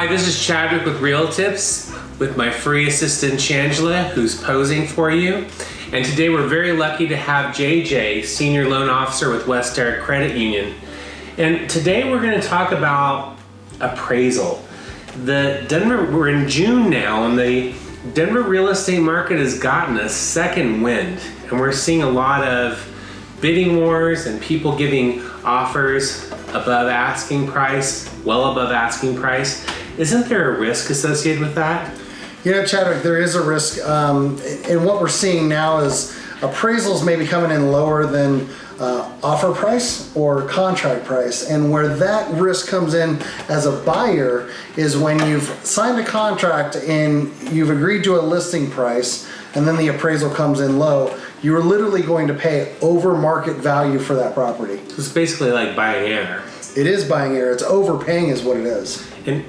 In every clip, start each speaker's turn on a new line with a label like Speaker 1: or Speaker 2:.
Speaker 1: Hi, this is Chadwick with Real Tips with my free assistant Shangela, who's posing for you. And today we're very lucky to have JJ, Senior Loan Officer with West Terre Credit Union. And today we're going to talk about appraisal. We're in June now, and the Denver real estate market has gotten a second wind. And we're seeing a lot of bidding wars and people giving offers above asking price, well above asking price. Isn't there a risk associated with that?
Speaker 2: Yeah, Chadwick, there is a risk. And what we're seeing now is appraisals may be coming in lower than offer price or contract price. And where that risk comes in as a buyer is when you've signed a contract and you've agreed to a listing price and then the appraisal comes in low, you're literally going to pay over market value for that property.
Speaker 1: So it's basically like buying air.
Speaker 2: It is buying air. It's overpaying is what it is.
Speaker 1: And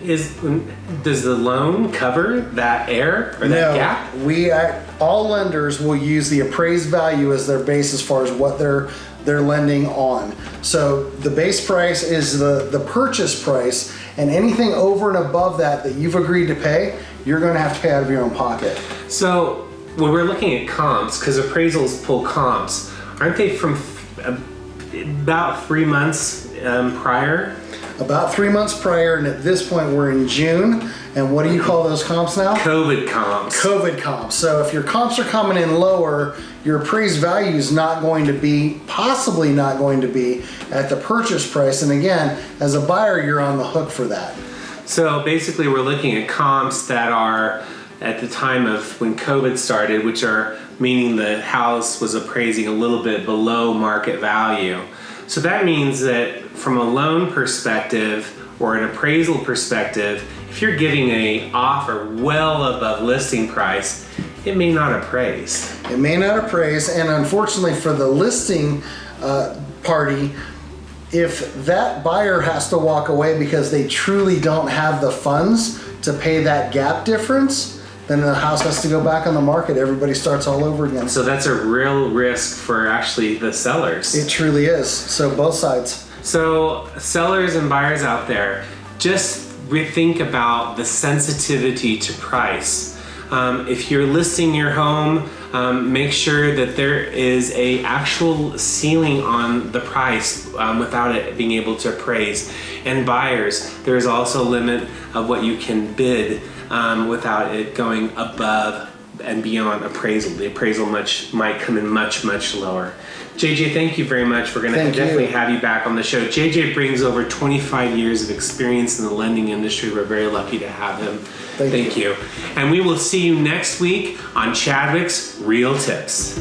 Speaker 1: does the loan cover that air or that gap?
Speaker 2: All lenders will use the appraised value as their base as far as what they're lending on. So the base price is the purchase price, and anything over and above that you've agreed to pay, you're going to have to pay out of your own pocket.
Speaker 1: So when we're looking at comps, because appraisals pull comps, aren't they from about 3 months prior?
Speaker 2: About 3 months prior, and at this point we're in June. And what do you call those comps now?
Speaker 1: COVID comps.
Speaker 2: COVID comps. So if your comps are coming in lower, your appraised value is possibly not going to be at the purchase price. And again, as a buyer, you're on the hook for that.
Speaker 1: So basically we're looking at comps that are at the time of when COVID started, which are meaning the house was appraising a little bit below market value. So that means that from a loan perspective or an appraisal perspective, if you're getting an offer well above listing price, it may not appraise.
Speaker 2: It may not appraise, and unfortunately for the listing party, if that buyer has to walk away because they truly don't have the funds to pay that gap difference, then the house has to go back on the market. Everybody starts all over again.
Speaker 1: So that's a real risk for actually the sellers.
Speaker 2: It truly is. So both sides.
Speaker 1: So sellers and buyers out there, just rethink about the sensitivity to price. If you're listing your home, make sure that there is a actual ceiling on the price without it being able to appraise. And buyers, there's also a limit of what you can bid without it going above and beyond appraisal. The appraisal might come in much lower. JJ, thank you very much. We're going to definitely have you back on the show. JJ brings over 25 years of experience in the lending industry. We're very lucky to have him. Thank you. And we will see you next week on Chadwick's Real Tips.